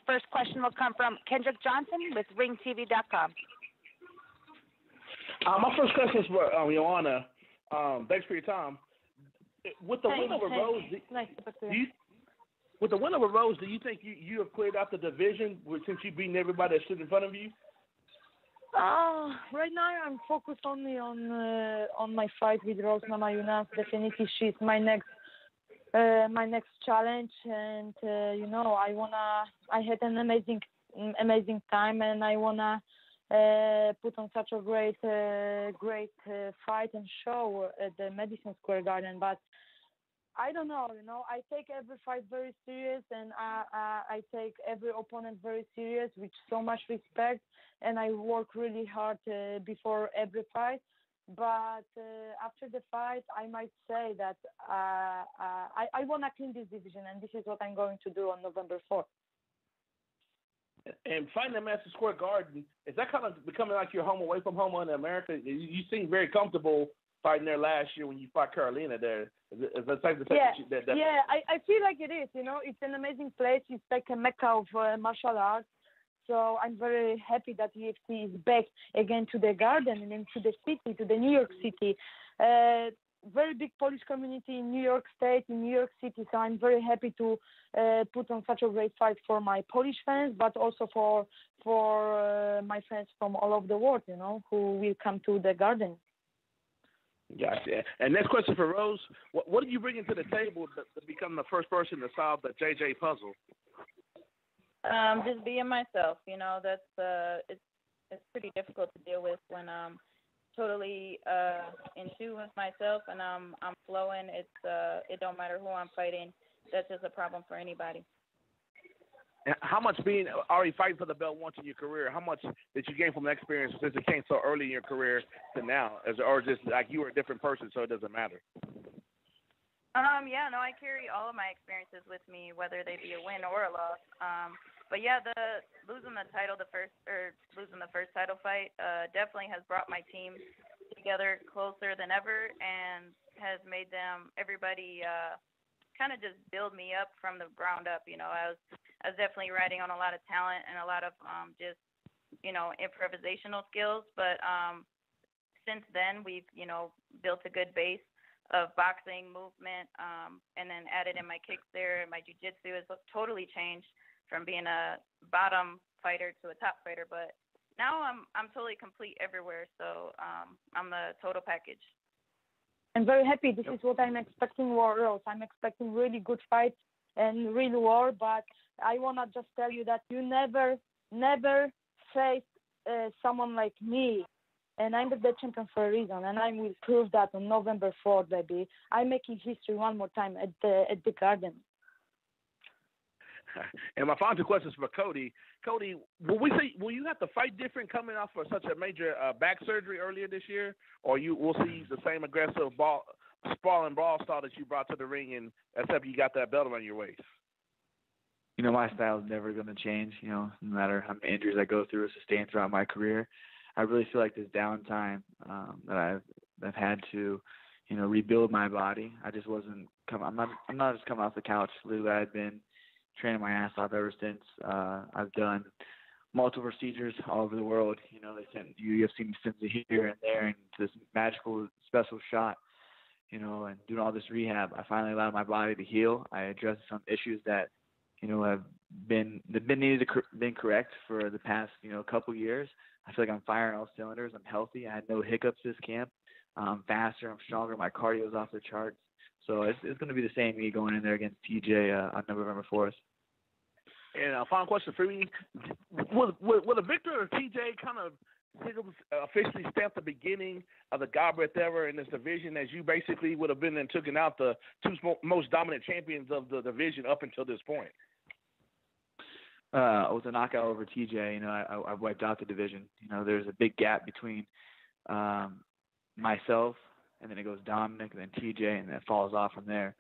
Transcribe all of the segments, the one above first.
first question will come from Kendrick Johnson with RingTV.com. My first question is for Joanna. Thanks for your time. With the win over Rose, with the win over Rose, do you think you have cleared out the division since you've beaten everybody that stood in front of you? Right now I'm focused only on my fight with Rose Namajunas. Definitely, she's my next challenge, and I had an amazing time, and I wanna put on such a great fight and show at the Madison Square Garden. But I don't know, I take every fight very serious, and I take every opponent very serious with so much respect, and I work really hard before every fight. But after the fight, I might say that I want to clean this division, and this is what I'm going to do on November 4th. And fighting at Madison Square Garden, is that kind of becoming like your home away from home in America? You seem very comfortable fighting there last year when you fought Carolina there. Is that safe to say? Yeah, I feel like it is. It's an amazing place. It's like a mecca of martial arts. So I'm very happy that UFC is back again to the Garden and then to the city, to the New York City. Very big Polish community in New York State, in New York City. So I'm very happy to put on such a great fight for my Polish fans, but also for my friends from all over the world, who will come to the Garden. Gotcha. And next question for Rose. What are you bringing to the table to become the first person to solve the JJ puzzle? Just being myself. That's it's pretty difficult to deal with when I'm totally in tune with myself and I'm flowing. It don't matter who I'm fighting. That's just a problem for anybody. How much being already fighting for the belt once in your career, how much did you gain from the experience since it came so early in your career to now? Or just like you were a different person, so it doesn't matter? I carry all of my experiences with me, whether they be a win or a loss. But yeah, losing the first title fight definitely has brought my team together closer than ever and has made everybody kind of just build me up from the ground up. I was definitely riding on a lot of talent and a lot of just improvisational skills. But since then, we've built a good base of boxing, movement, and then added in my kicks there. My jiu-jitsu has totally changed from being a bottom fighter to a top fighter. But now I'm totally complete everywhere. So I'm the total package. I'm very happy. This is what I'm expecting, Rose. I'm expecting really good fights and real war. But I wanna just tell you that you never faced someone like me. And I'm the champion for a reason, and I will prove that on November 4th, baby. I'm making history one more time at the Garden. And my final two questions for Cody. Cody, will you have to fight different coming off of such a major back surgery earlier this year, or we'll see the same aggressive sprawling brawl style that you brought to the ring, and except you got that belt around your waist? My style is never going to change. No matter how many injuries I go through or sustain throughout my career. I really feel like this downtime that I've had to, rebuild my body. I just wasn't I'm not just coming off the couch. Literally, I've been training my ass off ever since. I've done multiple procedures all over the world. They sent UFC me sent me here and there, and this magical special shot. And doing all this rehab, I finally allowed my body to heal. I addressed some issues that have been correct for the past couple years. I feel like I'm firing all cylinders. I'm healthy. I had no hiccups this camp. I'm faster. I'm stronger. My cardio is off the charts. So it's going to be the same me going in there against TJ on November 4th. And a final question for me: Will the victor of TJ kind of officially stamp the beginning of the Garbrandt era in this division, as you basically would have been and taken out the two most dominant champions of the division up until this point? With a knockout over TJ, I wiped out the division. There's a big gap between myself, and then it goes Dominic, and then TJ, and then it falls off from there.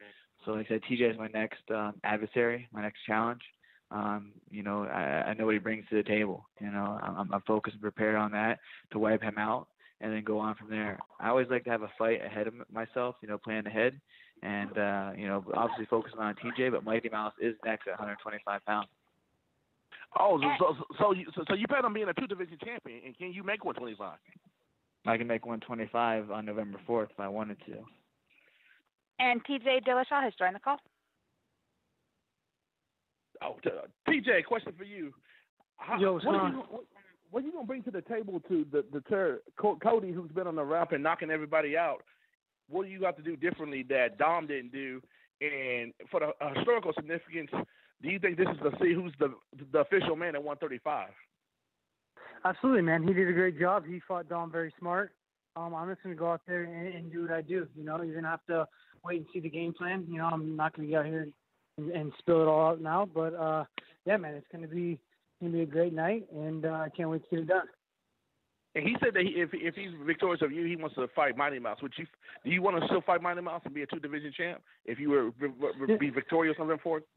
So like I said, TJ is my next adversary, my next challenge. I know what he brings to the table. I'm focused and prepared on that to wipe him out and then go on from there. I always like to have a fight ahead of myself, plan ahead, and obviously focusing on TJ, but Mighty Mouse is next at 125 pounds. Oh, so you plan on being a 2-division champion, and can you make 125? I can make 125 on November 4th if I wanted to. And TJ Dillashaw has joined the call. Oh, TJ, question for you. What are you going to bring to the table to deter Cody, who's been on the ramp and knocking everybody out? What do you have to do differently that Dom didn't do? And for the historical significance, do you think this is to see who's the official man at 135? Absolutely, man. He did a great job. He fought Dom very smart. I'm just going to go out there and do what I do. You know, you're going to have to wait and see the game plan. You know, I'm not going to get out here and spill it all out now. But, yeah, man, it's going to be a great night, and I can't wait to get it done. And he said that if he's victorious of you, he wants to fight Mighty Mouse. Do you want to still fight Mighty Mouse and be a 2-division champ if you were be victorious on them for it?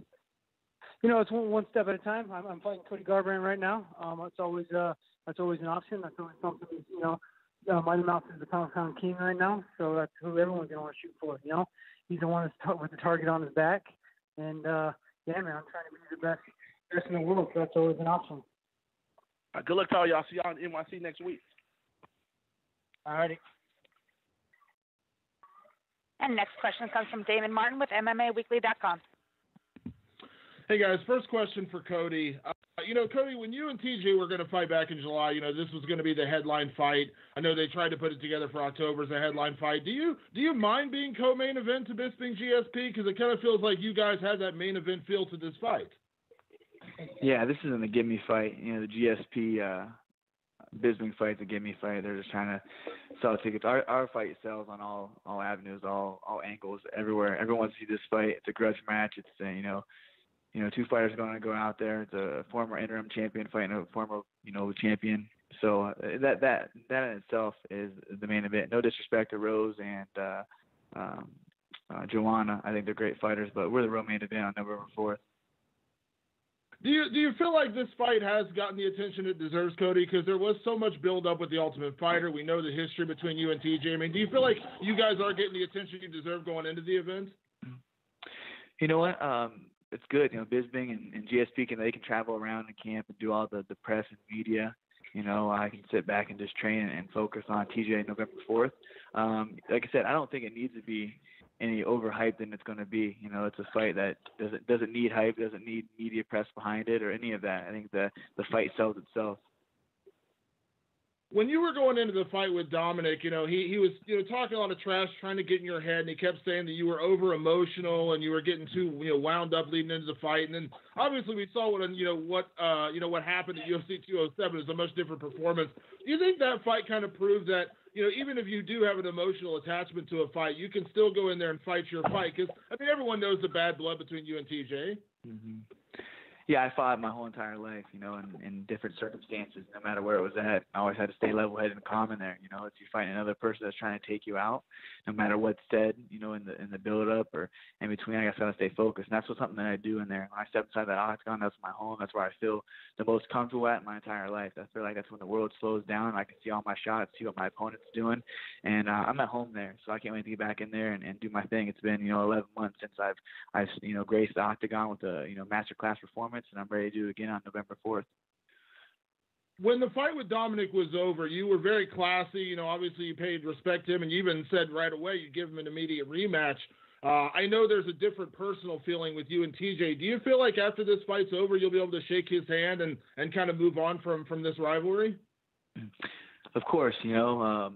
You know, it's one step at a time. I'm fighting Cody Garbrandt right now. That's always an option. That's always something. You know, Mighty Mouse is the pound king right now, so that's who everyone's gonna want to shoot for. You know, he's the one that's with the target on his back, and yeah, man, I'm trying to be the best in the world. So that's always an option. Good luck to all y'all. See y'all in NYC next week. All righty. And next question comes from Damon Martin with MMAweekly.com. Hey, guys, first question for Cody. You know, Cody, when you and TJ were going to fight back in July, you know, this was going to be the headline fight. I know they tried to put it together for October as a headline fight. Do you mind being co-main event to Bisping GSP? Because it kind of feels like you guys had that main event feel to this fight. Yeah, this isn't a gimme fight. You know, the GSP Bisping fight's a gimme fight. They're just trying to sell tickets. Our fight sells on all avenues, all angles, everywhere. Everyone wants to see this fight. It's a grudge match. It's you know, 2 fighters going to go out there. It's a former interim champion fighting a former, you know, champion. So that in itself is the main event. No disrespect to Rose and Joanna. I think they're great fighters, but we're the real main event on November 4th. Do you feel like this fight has gotten the attention it deserves, Cody? Because there was so much build-up with The Ultimate Fighter. We know the history between you and TJ. I mean, do you feel like you guys are getting the attention you deserve going into the event? You know what? It's good. You know, Bisping and GSP they can travel around the camp and do all the press and media. You know, I can sit back and just train and focus on TJ November 4th. Like I said, I don't think it needs to be any overhyped than it's going to be. You know, it's a fight that doesn't need hype, doesn't need media press behind it or any of that. I think the fight sells itself. When you were going into the fight with Dominic, you know, he was, you know, talking a lot of trash, trying to get in your head, and he kept saying that you were over emotional and you were getting too, you know, wound up leading into the fight. And then obviously we saw what happened at UFC 207 is a much different performance. Do you think that fight kind of proved that, you know, even if you do have an emotional attachment to a fight, you can still go in there and fight your fight? Because, I mean, everyone knows the bad blood between you and TJ. Mm-hmm. Yeah, I fought my whole entire life, you know, in different circumstances, no matter where it was at. I always had to stay level-headed and calm in there. You know, if you fight another person that's trying to take you out, no matter what's said, you know, in the build-up or in between, I got to stay focused. And that's something that I do in there. When I step inside that octagon, that's my home. That's where I feel the most comfortable at in my entire life. I feel like that's when the world slows down. I can see all my shots, see what my opponent's doing, and I'm at home there. So I can't wait to get back in there and do my thing. It's been, you know, 11 months since I've you know, graced the octagon with a, you know, masterclass performance, and I'm ready to do it again on November 4th. When the fight with Dominic was over, you were very classy. You know, obviously you paid respect to him, and you even said right away you'd give him an immediate rematch. I know there's a different personal feeling with you and TJ. Do you feel like after this fight's over, you'll be able to shake his hand and kind of move on from this rivalry? Of course, you know,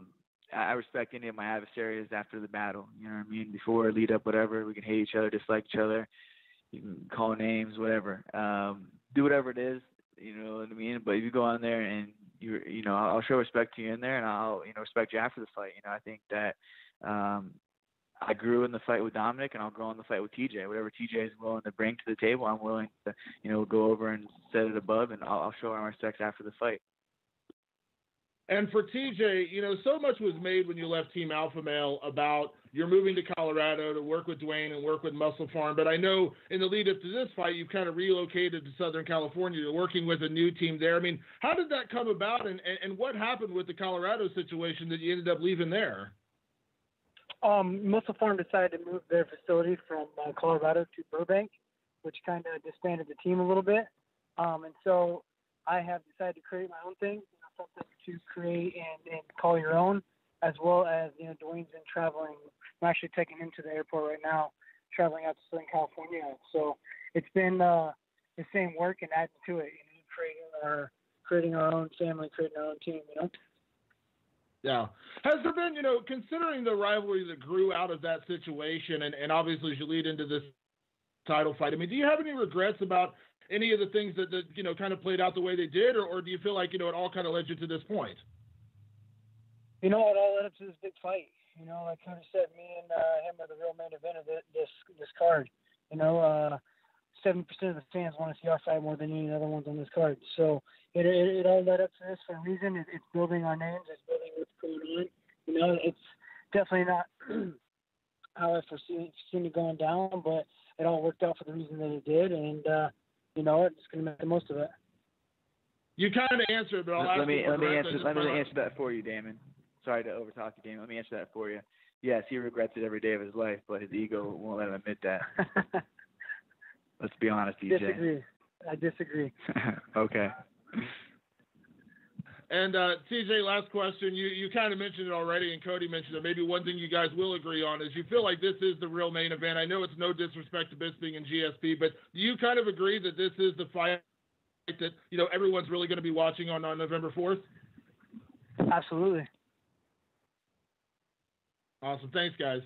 I respect any of my adversaries after the battle. You know what I mean? Before, lead up, whatever. We can hate each other, dislike each other. You can call names, whatever. Do whatever it is, you know what I mean? But if you go on there and you know, I'll show respect to you in there, and I'll, you know, respect you after the fight. You know, I think that I grew in the fight with Dominic, and I'll grow in the fight with TJ. Whatever TJ is willing to bring to the table, I'm willing to, you know, go over and set it above, and I'll show my respect after the fight. And for TJ, you know, so much was made when you left Team Alpha Male about you're moving to Colorado to work with Dwayne and work with Muscle Farm. But I know in the lead up to this fight, you've kind of relocated to Southern California. You're working with a new team there. I mean, how did that come about, and what happened with the Colorado situation that you ended up leaving there? Muscle Farm decided to move their facility from Colorado to Burbank, which kind of disbanded the team a little bit. And so I have decided to create my own thing, something to create and call your own, as well as, Dwayne's been traveling. I'm actually taking him to the airport right now, traveling out to Southern California. So it's been the same work and adding to it, creating our own family, creating our own team, Yeah. Has there been, considering the rivalry that grew out of that situation and obviously as you lead into this title fight, I mean, do you have any regrets about any of the things that kind of played out the way they did, or do you feel like, it all kind of led you to this point? It all led up to this big fight. Like Cody said, me and him are the real main event of this card. 70% of the fans want to see our fight more than any other ones on this card. So it all led up to this for a reason. It's building our names. It's building what's going on. It's definitely not how I foreseen it going down, but it all worked out for the reason that it did, and just going to make the most of it. You kind of answered, but I'll ask you. Let me answer that for you, Damon. Sorry to overtalk you, Damon. Let me answer that for you. Yes, he regrets it every day of his life, but his ego won't let him admit that. Let's be honest, DJ. I disagree. Okay. And TJ, last question. You kind of mentioned it already, and Cody mentioned it. Maybe one thing you guys will agree on is you feel like this is the real main event. I know it's no disrespect to Bisping and GSP, but do you kind of agree that this is the fight that everyone's really going to be watching on November 4th? Absolutely. Awesome. Thanks, guys.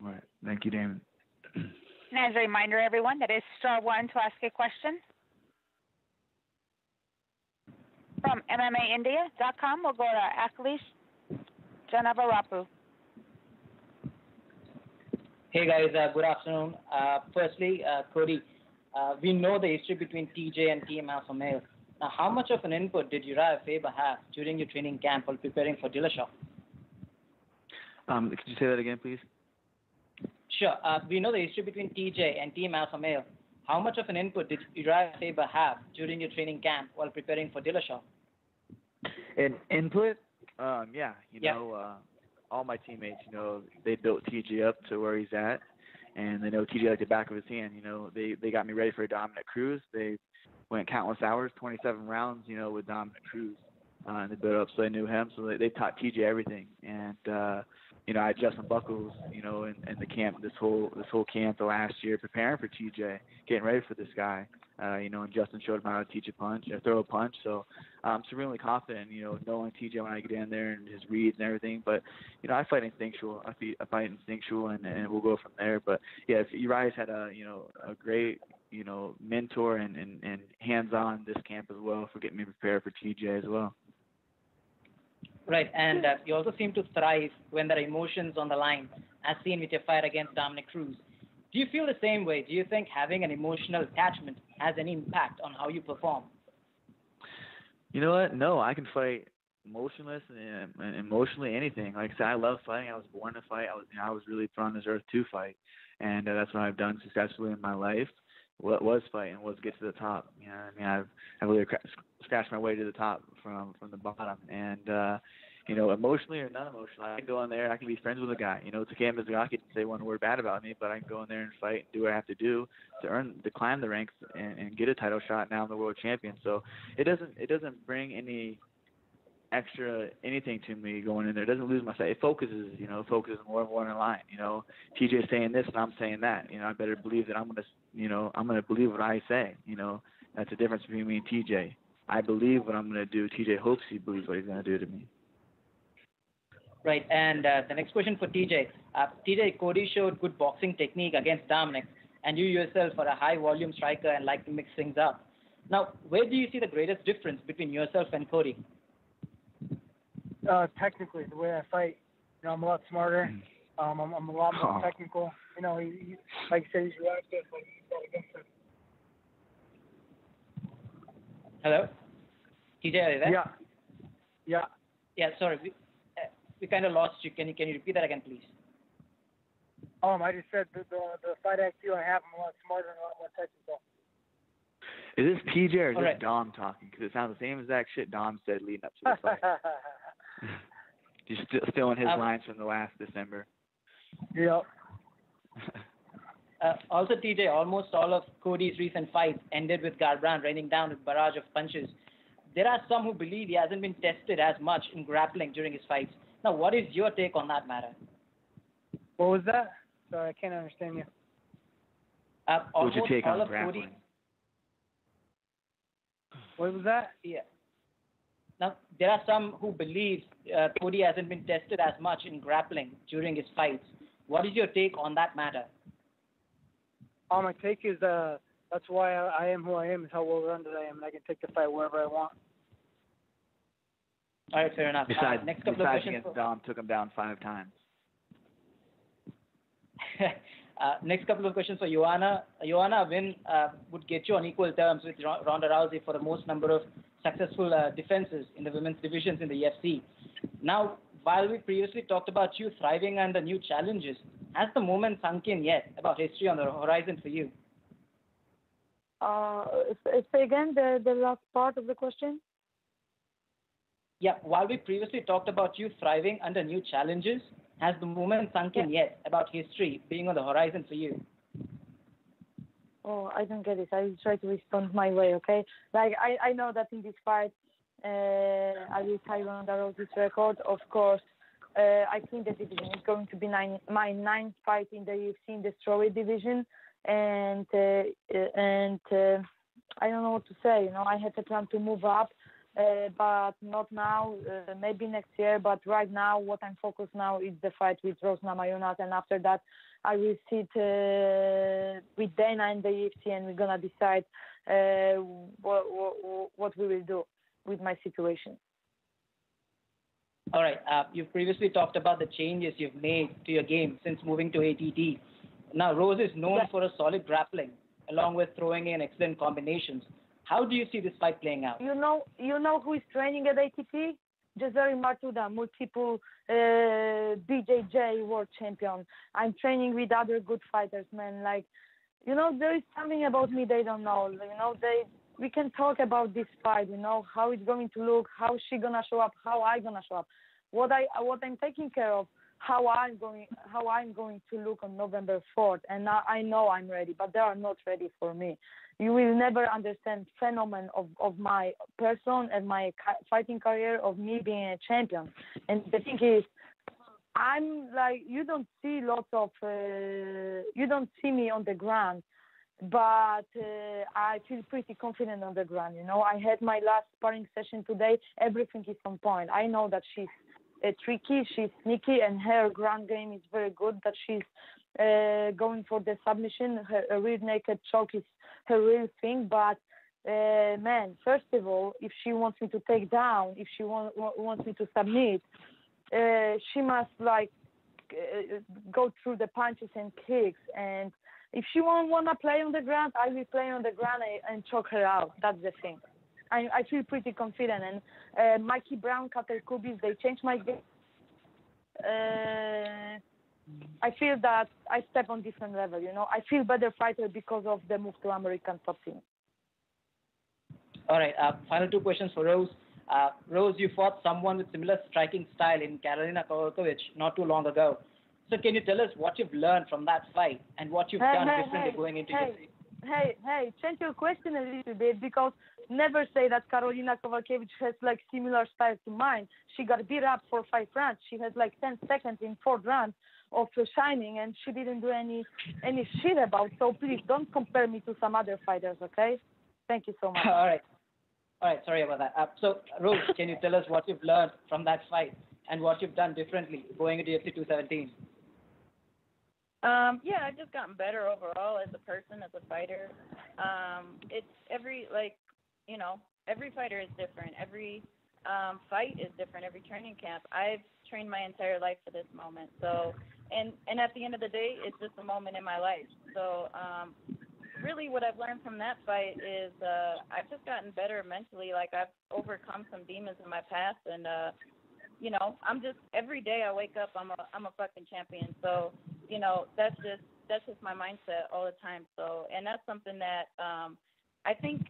All right. Thank you, Damon. And as a reminder, everyone, that is star one to ask a question. From MMAindia.com, we'll go to Akhilesh Janavarapu. Hey, guys. Good afternoon. Firstly, Cody, we know the history between TJ and Team Alpha Male. Now, how much of an input did Uriah Faber have during your training camp while preparing for Dillashaw? Could you say that again, please? Sure. We know the history between TJ and Team Alpha Male. How much of an input did Uriah Faber have during your training camp while preparing for Dillashaw? Input? All my teammates, they built TJ up to where he's at, and they know TJ like the back of his hand. They got me ready for a Dominic Cruz. They went countless hours, 27 rounds, with Dominic Cruz, and they built up so they knew him. So they taught TJ everything, and I had Justin Buckles, in the camp this whole camp the last year, preparing for TJ, getting ready for this guy. And Justin showed him how to teach a punch or throw a punch. So I'm supremely confident, knowing TJ when I get in there and his reads and everything. But, I fight instinctual. I fight instinctual, and we'll go from there. But, yeah, if Uriah's had a great, mentor and hands-on this camp as well for getting me prepared for TJ as well. Right, and you also seem to thrive when there are emotions on the line, as seen with your fight against Dominic Cruz. Do you feel the same way? Do you think having an emotional attachment has any impact on how you perform? You know what? No, I can fight emotionless and emotionally anything. Like I said, I love fighting. I was born to fight. I was really put on this earth to fight, and that's what I've done successfully in my life. What was fighting was get to the top. I've really scratched my way to the top from the bottom, and emotionally or not emotionally, I can go in there. I can be friends with a guy. It's a canvas guy. I can say one word bad about me, but I can go in there and fight and do what I have to do to climb the ranks and get a title shot. Now I'm the world champion. So it doesn't bring any extra anything to me going in there. It doesn't lose my sight. It focuses more of one in line. TJ's saying this and I'm saying that. I better believe that I'm gonna believe what I say. That's the difference between me and TJ. I believe what I'm gonna do. TJ hopes he believes what he's gonna do to me. Right, and the next question for TJ. TJ, Cody showed good boxing technique against Dominic, and you yourself are a high-volume striker and like to mix things up. Now, where do you see the greatest difference between yourself and Cody? Technically, the way I fight, I'm a lot smarter. I'm a lot more technical. He, like you said, he's reactive, but he's got against him. Hello? TJ, are you there? Yeah. Yeah, sorry. We kind of lost you. Can you repeat that again, please? I just said the fight IQ I have, I'm a lot smarter and a lot more technical. Is this TJ or is All this right. Dom talking? Because it sounds the same exact shit Dom said leading up to the fight. Just stealing his lines from the last December. Yep. Also, TJ, almost all of Cody's recent fights ended with Garbrandt raining down a barrage of punches. There are some who believe he hasn't been tested as much in grappling during his fights. Now, what is your take on that matter? What was that? Sorry, I can't understand you. What's your take on grappling? What was that? Yeah. Now, there are some who believe Cody hasn't been tested as much in grappling during his fights. What is your take on that matter? My take is that's why I am who I am, is how well-rounded I am, and I can take the fight wherever I want. All right, fair enough. Next couple of questions. Against Dom, took him down 5 times. Next couple of questions for Joanna. Joanna, a win would get you on equal terms with Ronda Rousey for the most number of successful defenses in the women's divisions in the UFC. Now, while we previously talked about you thriving under new challenges, has the moment sunk in yet about history on the horizon for you? Say again the last part of the question. Yeah, while we previously talked about you thriving under new challenges, has the moment sunk in yet about history being on the horizon for you? Oh, I don't get it. I will try to respond my way, okay? Like, I know that in this fight, I will tie Ronda Rousey's record. Of course, I think the division is going to be my 9th fight in the UFC in the strawweight division. And I don't know what to say. You know, I had a plan to move up, but not now. Maybe next year. But right now, what I'm focused now is the fight with Rose Namajunas, and after that, I will sit with Dana in the UFC, and we're gonna decide what we will do with my situation. All right. You've previously talked about the changes you've made to your game since moving to ATT. Now, Rose is known for a solid grappling, along with throwing in excellent combinations. How do you see this fight playing out? You know who is training at ATT? Jezeri Martuda, multiple BJJ world champion. I'm training with other good fighters, man. Like, you know, there is something about me they don't know. You know, we can talk about this fight. You know, how it's going to look, how she gonna show up, how I gonna show up, what I'm taking care of, how I'm going to look on November 4th. And I know I'm ready, but they are not ready for me. You will never understand phenomenon of my person and my fighting career, of me being a champion. And the thing is, I'm like, you don't see me on the ground, but I feel pretty confident on the ground. You know, I had my last sparring session today. Everything is on point. I know that she's tricky, she's sneaky, and her ground game is very good, that she's going for the submission. Her rear naked choke is her real thing. But man, first of all, if she wants me to take down, if she wants me to submit, she must go through the punches and kicks. And if she want to play on the ground, I will play on the ground and choke her out. That's the thing. I feel pretty confident. And Mikey Brown, Kater Kubis, they changed my game. I feel that I step on different level. You know, I feel better fighter because of the move to American top team. All right. Final 2 questions for Rose. Rose, you fought someone with similar striking style in Karolina Kowalkiewicz not too long ago. So can you tell us what you've learned from that fight and what you've done differently going into your season? Hey, change your question a little bit, because never say that Karolina Kowalkiewicz has like similar style to mine. She got beat up for 5 rounds. She has like 10 seconds in 4th round of shining, and she didn't do any shit about. So please don't compare me to some other fighters, okay? Thank you so much. All right. Sorry about that. So Rose, can you tell us what you've learned from that fight and what you've done differently going into UFC 217? Yeah, I've just gotten better overall as a person, as a fighter. It's every fighter is different. Every fight is different. Every training camp. I've trained my entire life for this moment. So, and at the end of the day, it's just a moment in my life. So, really what I've learned from that fight is I've just gotten better mentally. Like, I've overcome some demons in my past, and you know, I'm just, every day I wake up, I'm a fucking champion. So, you know, that's just my mindset all the time. So, and that's something that I think,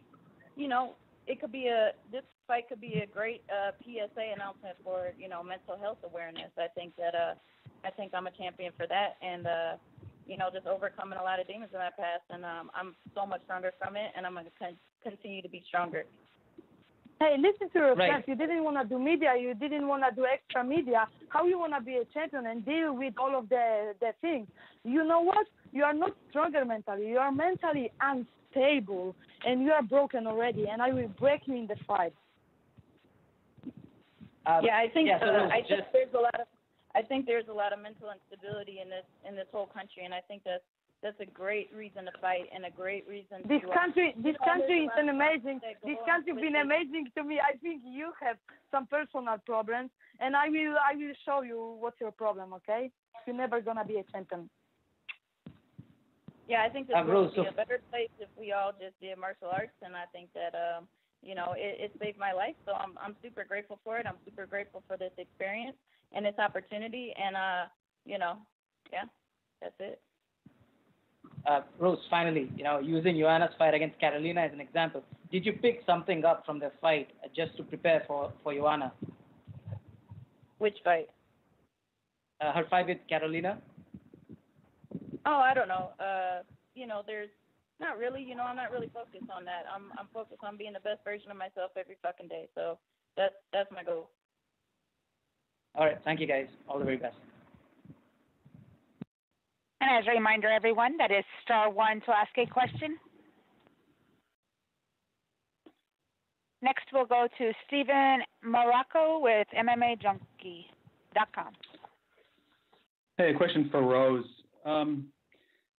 you know, this fight could be a great PSA announcement for, you know, mental health awareness. I think I'm a champion for that. And just overcoming a lot of demons in my past, and I'm so much stronger from it, and I'm going to continue to be stronger. Hey, listen to your Right. friends. You didn't want to do media. You didn't want to do extra media. How you want to be a champion and deal with all of the things? You know what? You are not stronger mentally. You are mentally unstable, and you are broken already, and I will break you in the fight. I think I think there's a lot of mental instability in this whole country, and I think that's a great reason to fight and a great reason This to country is an amazing. This country has been amazing to me. I think you have some personal problems, and I will show you what's your problem. Okay, you're never gonna be a champion. Yeah, I think this world would be a better place if we all just did martial arts, and I think that it saved my life. So I'm super grateful for it. I'm super grateful for this experience and this opportunity, and that's it. Rose, finally, using Joanna's fight against Carolina as an example, did you pick something up from the fight just to prepare for Joanna? Which fight? Her fight with Carolina. Oh, I don't know. There's not really. I'm not really focused on that. I'm focused on being the best version of myself every fucking day. So that's my goal. All right, thank you guys. All the very best. And as a reminder, everyone, that is *1 to ask a question. Next, we'll go to Stephen Morocco with MMAJunkie.com. Hey, a question for Rose.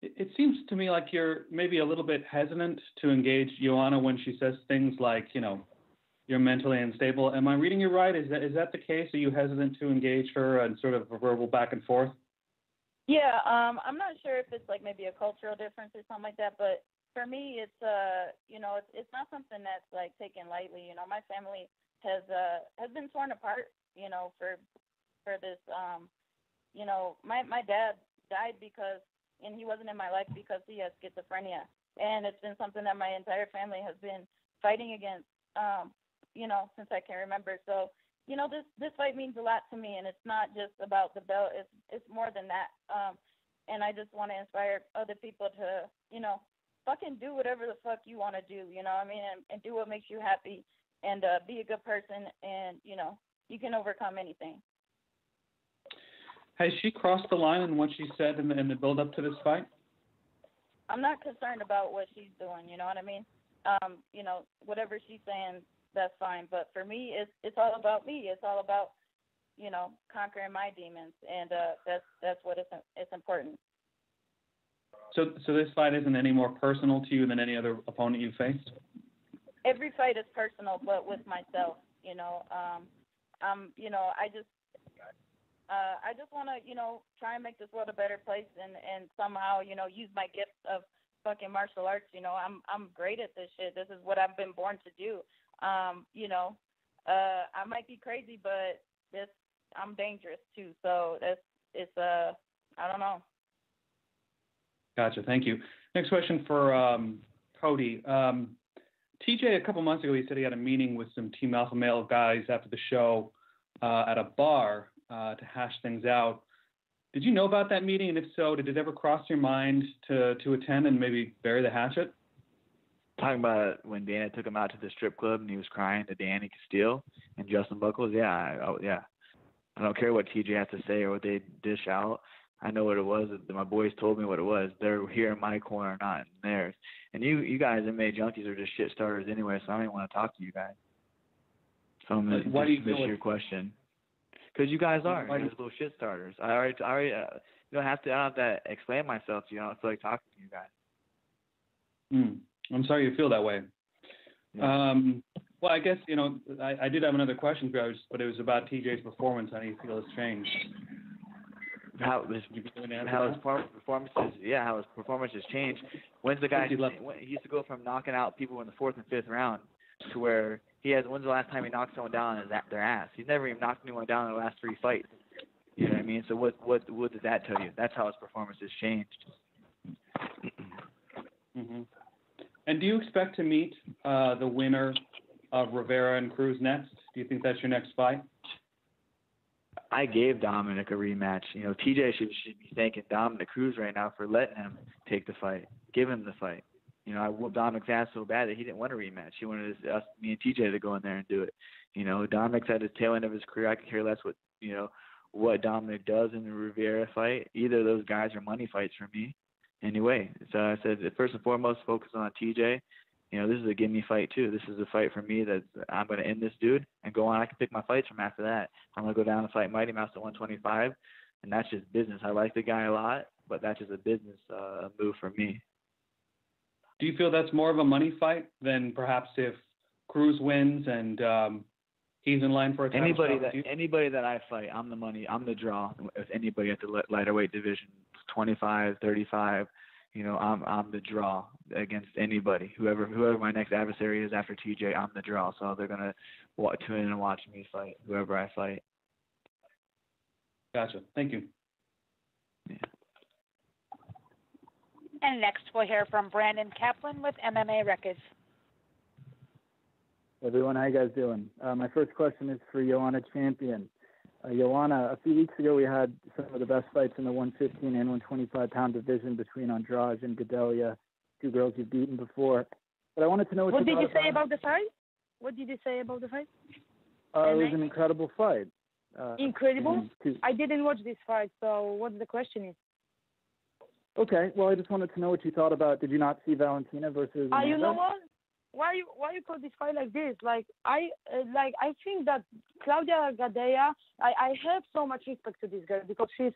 It seems to me like you're maybe a little bit hesitant to engage Joanna when she says things like, you're mentally unstable. Am I reading you right? Is that the case? Are you hesitant to engage her and sort of a verbal back and forth? Yeah, I'm not sure if it's like maybe a cultural difference or something like that, but for me, it's it's not something that's like taken lightly. My family has been torn apart, for this. My dad died and he wasn't in my life because he has schizophrenia, and it's been something that my entire family has been fighting against, since I can remember. So, this fight means a lot to me, and it's not just about the belt. It's more than that. And I just want to inspire other people to, fucking do whatever the fuck you want to do, and do what makes you happy, and be a good person, and, you can overcome anything. Has she crossed the line in what she said in the build up to this fight? I'm not concerned about what she's doing, you know what I mean? Whatever she's saying, that's fine. But for me, it's all about me. It's all about, conquering my demons, and that's what it's important. So this fight isn't any more personal to you than any other opponent you faced? Every fight is personal, but with myself, I just want to, try and make this world a better place, and somehow, use my gift of fucking martial arts. I'm great at this shit. This is what I've been born to do. I might be crazy, but I'm dangerous too. So I don't know. Gotcha. Thank you. Next question for Cody. TJ, a couple months ago, he said he had a meeting with some Team Alpha Male guys after the show at a bar to hash things out. Did you know about that meeting? And if so, did it ever cross your mind to attend and maybe bury the hatchet? Talking about when Dana took him out to the strip club and he was crying to Danny Castile and Justin Buckles? Yeah. I don't care what TJ has to say or what they dish out. I know what it was. My boys told me what it was. They're here in my corner, not in theirs. And you guys, MMA junkies, are just shit starters anyway, so I don't even want to talk to you guys. So I'm going to dismiss your question. Because you guys are. You're just little shit starters. I already I don't have to explain myself to you. I don't feel like talking to you guys. I'm sorry you feel that way. Yeah. Well, I guess, I did have another question for you, but it was about TJ's performance. How do you feel it's changed? How his performance has changed. When's the guy? He used to go from knocking out people in the 4th and 5th round to where when's the last time he knocked someone down on their ass? He's never even knocked anyone down in the last 3 fights. You know what I mean? So what does that tell you? That's how his performance has changed. Mm-hmm. And do you expect to meet the winner of Rivera and Cruz next? Do you think that's your next fight? I gave Dominic a rematch. TJ should be thanking Dominic Cruz right now for letting him take the fight, give him the fight. I whooped Dominic's ass so bad that he didn't want a rematch. He wanted me and TJ to go in there and do it. Dominic's at his tail end of his career. I could care less what Dominic does in the Rivera fight. Either of those guys are money fights for me. Anyway, so I said, first and foremost, focus on TJ. This is a gimme fight too. This is a fight for me that I'm going to end this dude and go on. I can pick my fights from after that. I'm going to go down and fight Mighty Mouse at 125, and that's just business. I like the guy a lot, but that's just a business move for me. Do you feel that's more of a money fight than perhaps if Cruz wins and he's in line for a title shot? Anybody that I fight, I'm the money. I'm the draw. If anybody at the lighter weight division, 25, 35. I'm the draw against anybody. Whoever my next adversary is after TJ, I'm the draw. So they're gonna tune in and watch me fight whoever I fight. Gotcha. Thank you. Yeah. And next we'll hear from Brandon Kaplan with MMA Records. Everyone, how you guys doing? My first question is for Joanna Champion. Joanna, a few weeks ago we had some of the best fights in the 115 and 125-pound division between Andrade and Gadelia, two girls you've beaten before. But I wanted to know what did you say about the fight? What did you say about the fight? It was an incredible fight. Incredible? I didn't watch this fight, so what the question is? Okay, well, I just wanted to know what you thought about. Did you not see Valentina versus Amanda? You know what? Why you call this fight like this? I think that Claudia Gadelha, I have so much respect to this girl because she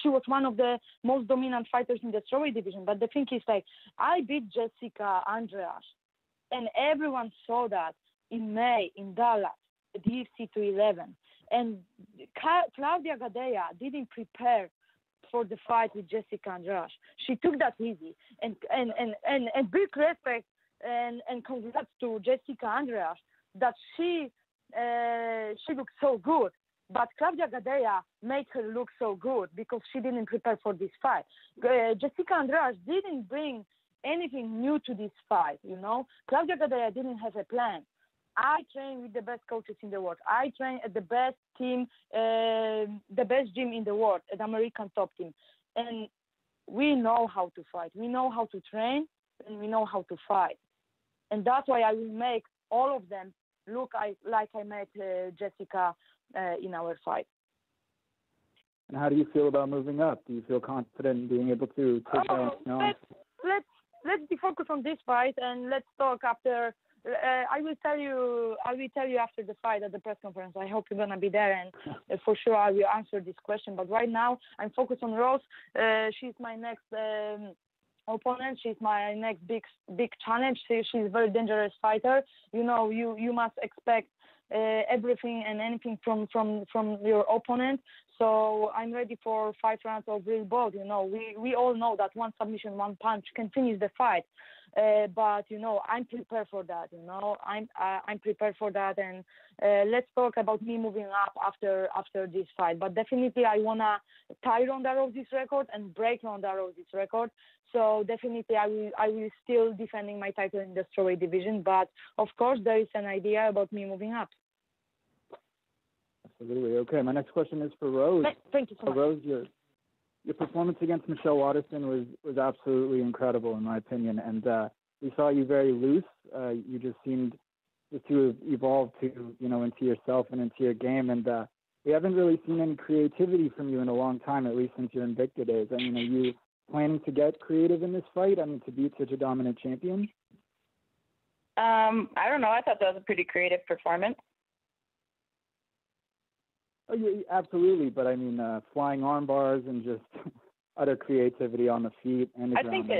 was one of the most dominant fighters in the strawweight division. But the thing is, I beat Jessica Andrade, and everyone saw that in May in Dallas, at the UFC 211. And Claudia Gadelha didn't prepare for the fight with Jessica Andrade. She took that easy, and big respect. And congrats to Jessica Andrade that she looks so good. But Claudia Gadelha made her look so good because she didn't prepare for this fight. Jessica Andrade didn't bring anything new to this fight, Claudia Gadelha didn't have a plan. I train with the best coaches in the world. I train at the best team, the best gym in the world, at American Top Team. And we know how to fight. We know how to train, and we know how to fight. And that's why I will make all of them look like I made Jessica in our fight. And how do you feel about moving up? Do you feel confident in being able to take down? Let's be focused on this fight, and let's talk after. I will tell you after the fight at the press conference. I hope you're gonna be there, and for sure I will answer this question. But right now I'm focused on Rose. She's my next opponent. She's my next big challenge. She's a very dangerous fighter. You must expect everything and anything from your opponent. So I'm ready for 5 rounds of real bout. We all know that one submission, one punch can finish the fight. But I'm prepared for that. I'm prepared for that, and let's talk about me moving up after this fight. But definitely, I wanna tie Ronda Rousey's record and break Ronda Rousey's record. So definitely, I will still defending my title in the strawweight division. But of course, there is an idea about me moving up. Absolutely. Okay, my next question is for Rose. Thank you so much. Rose, your performance against Michelle Waterson was absolutely incredible, in my opinion. And we saw you very loose. You just seemed to have evolved to, into yourself and into your game. And we haven't really seen any creativity from you in a long time, at least since your Invicta days. I mean, are you planning to get creative in this fight? I mean, to beat such a dominant champion? I don't know. I thought that was a pretty creative performance. Oh, yeah, absolutely, but I mean, flying arm bars and just utter creativity on the feet and the ground.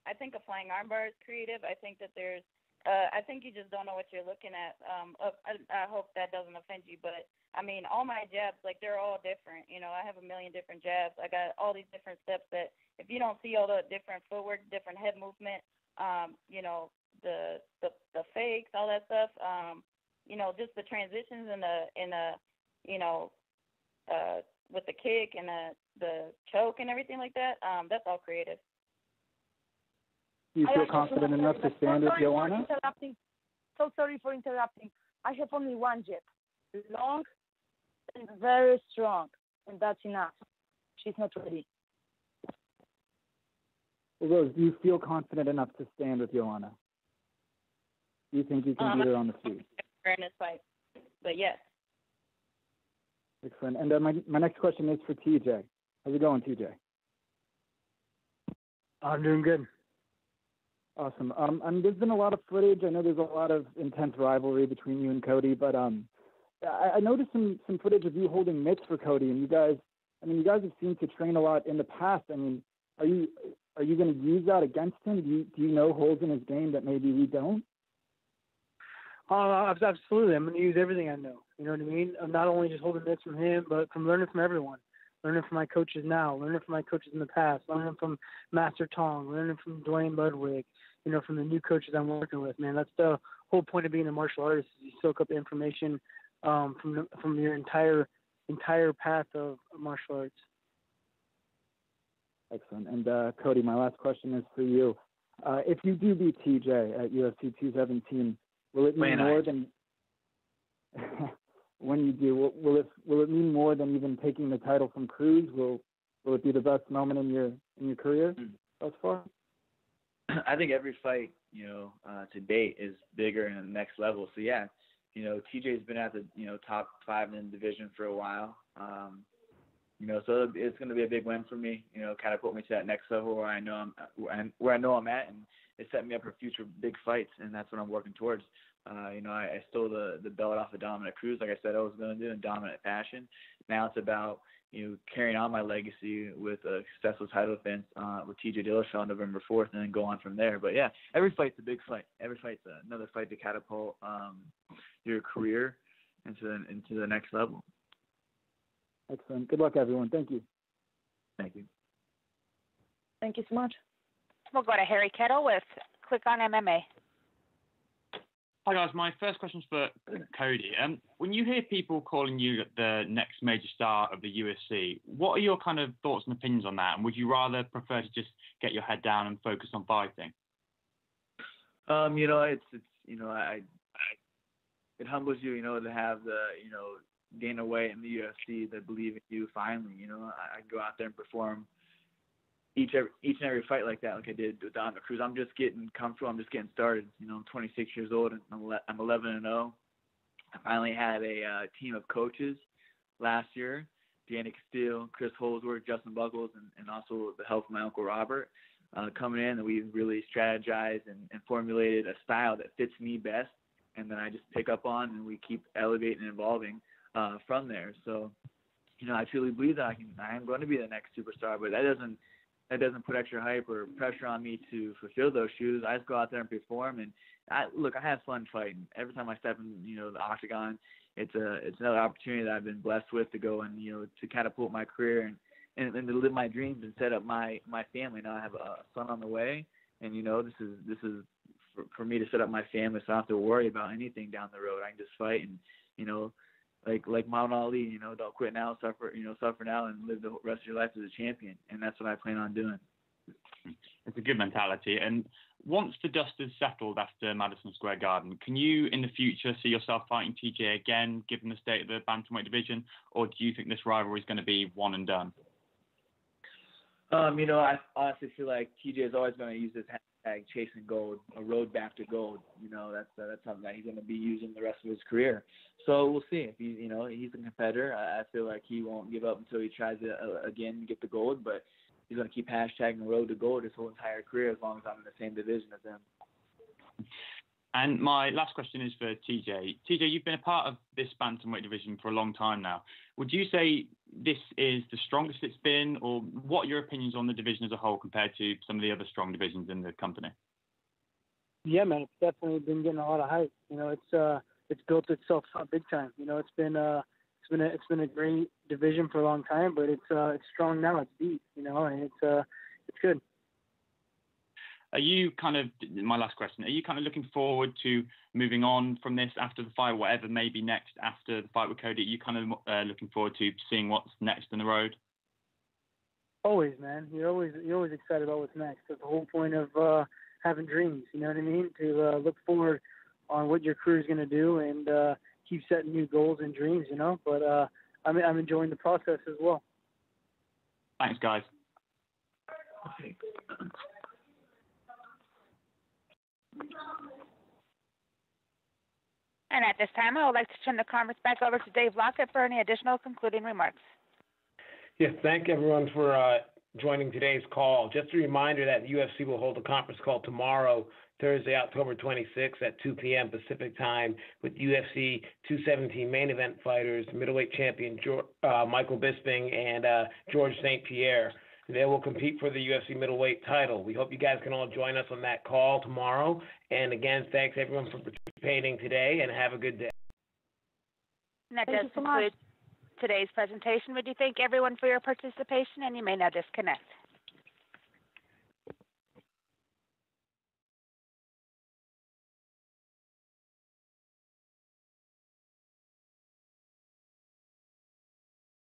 I think a flying arm bar is creative. I think that there's, I think you just don't know what you're looking at. I hope that doesn't offend you, but I mean, all my jabs, they're all different. I have a million different jabs. I got all these different steps that if you don't see all the different footwork, different head movement, the fakes, all that stuff. Just the transitions and with the kick and the choke and everything like that. That's all creative. Do you feel confident enough to stand it, Joanna? So sorry for interrupting. I have only one jab, long, very strong, and that's enough. She's not ready. Well, Rose, do you feel confident enough to stand with Joanna? Do you think you can beat her on the feet? In this fight, but yes. Excellent. And my next question is for TJ. How's it going, TJ? I'm doing good. Awesome. There's been a lot of footage. I know there's a lot of intense rivalry between you and Cody, but I noticed some footage of you holding mitts for Cody, and you guys have seemed to train a lot in the past. I mean, are you going to use that against him? Do you know holes in his game that maybe we don't? Absolutely. I'm going to use everything I know. You know what I mean? I'm not only just holding mitts from him, but from learning from everyone. Learning from my coaches now, learning from my coaches in the past, learning from Master Tong, learning from Dwayne Ludwig, from the new coaches I'm working with, man. That's the whole point of being a martial artist, is you soak up information from your entire path of martial arts. Excellent. And Cody, my last question is for you. If you do beat TJ at UFC 217, will it mean more than when you do? Will it mean more than even taking the title from Cruz? Will it be the best moment in your career thus far? I think every fight, to date is bigger and the next level. So yeah, TJ's been at the top 5 in the division for a while. So it's going to be a big win for me. Kind of put me to that next level where I know I'm at, and it set me up for future big fights, and that's what I'm working towards. I stole the belt off of Dominic Cruz, like I said I was going to do, in dominant fashion. Now it's about carrying on my legacy with a successful title defense with TJ Dillashaw on November 4th, and then go on from there. But yeah, every fight's a big fight. Every fight's another fight to catapult your career into the next level. Excellent. Good luck, everyone. Thank you. Thank you. Thank you so much. We'll go to Harry Kettle with Click on MMA. Hi guys, my first question's for Cody. When you hear people calling you the next major star of the UFC, what are your kind of thoughts and opinions on that? And would you rather prefer to just get your head down and focus on fighting? It humbles you, to have the, Dana White and the UFC that believe in you finally. I go out there and perform each and every fight like that, like I did with Dominic Cruz. I'm just getting comfortable. I'm just getting started. I'm 26 years old, and I'm 11-0. I finally had a team of coaches last year: Danny Castile, Chris Holsworth, Justin Buckles, and also the help of my uncle Robert coming in. And we really strategized and formulated a style that fits me best, and then I just pick up on, and we keep elevating and evolving from there. So, I truly believe that I am going to be the next superstar, but that doesn't put extra hype or pressure on me to fulfill those shoes. I just go out there and perform, and I have fun fighting. Every time I step in, the octagon, it's another opportunity that I've been blessed with to go and, to catapult my career and to live my dreams and set up my family. Now I have a son on the way, and, this is for me to set up my family, so I don't have to worry about anything down the road. I can just fight and, like Muhammad Ali, don't quit now, suffer now, and live the rest of your life as a champion. And that's what I plan on doing. It's a good mentality. And once the dust is settled after Madison Square Garden, can you in the future see yourself fighting TJ again, given the state of the bantamweight division, or do you think this rivalry is going to be one and done? I honestly feel like TJ is always going to use this hashtag chasing gold, a road back to gold. That's something that he's going to be using the rest of his career. So we'll see. If he's a competitor, I feel like he won't give up until he tries to again get the gold. But he's going to keep hashtagging road to gold his whole entire career as long as I'm in the same division as him. And my last question is for TJ. TJ, you've been a part of this bantamweight division for a long time now. Would you say this is the strongest it's been, or what are your opinions on the division as a whole compared to some of the other strong divisions in the company? Yeah, man, it's definitely been getting a lot of hype. It's built itself up big time. It's been a great division for a long time, but it's strong now. It's deep, and it's good. Are you my last question, are you kind of looking forward to moving on from this after the fight, whatever may be next after the fight with Cody? Are you kind of looking forward to seeing what's next in the road? Always, man. You're always excited about what's next. That's the whole point of having dreams, you know what I mean? To look forward on what your career is going to do and keep setting new goals and dreams, But I'm enjoying the process as well. Thanks, guys. And at this time, I would like to turn the conference back over to Dave Lockett for any additional concluding remarks. Yes, thank everyone for joining today's call. Just a reminder that the UFC will hold a conference call tomorrow, Thursday, October 26th at 2 p.m. Pacific time with UFC 217 main event fighters, middleweight champion Michael Bisping and George St. Pierre. They will compete for the UFC middleweight title. We hope you guys can all join us on that call tomorrow. And again, thanks everyone for participating today, and have a good day. And that does conclude today's presentation. We do thank everyone for your participation, and you may now disconnect.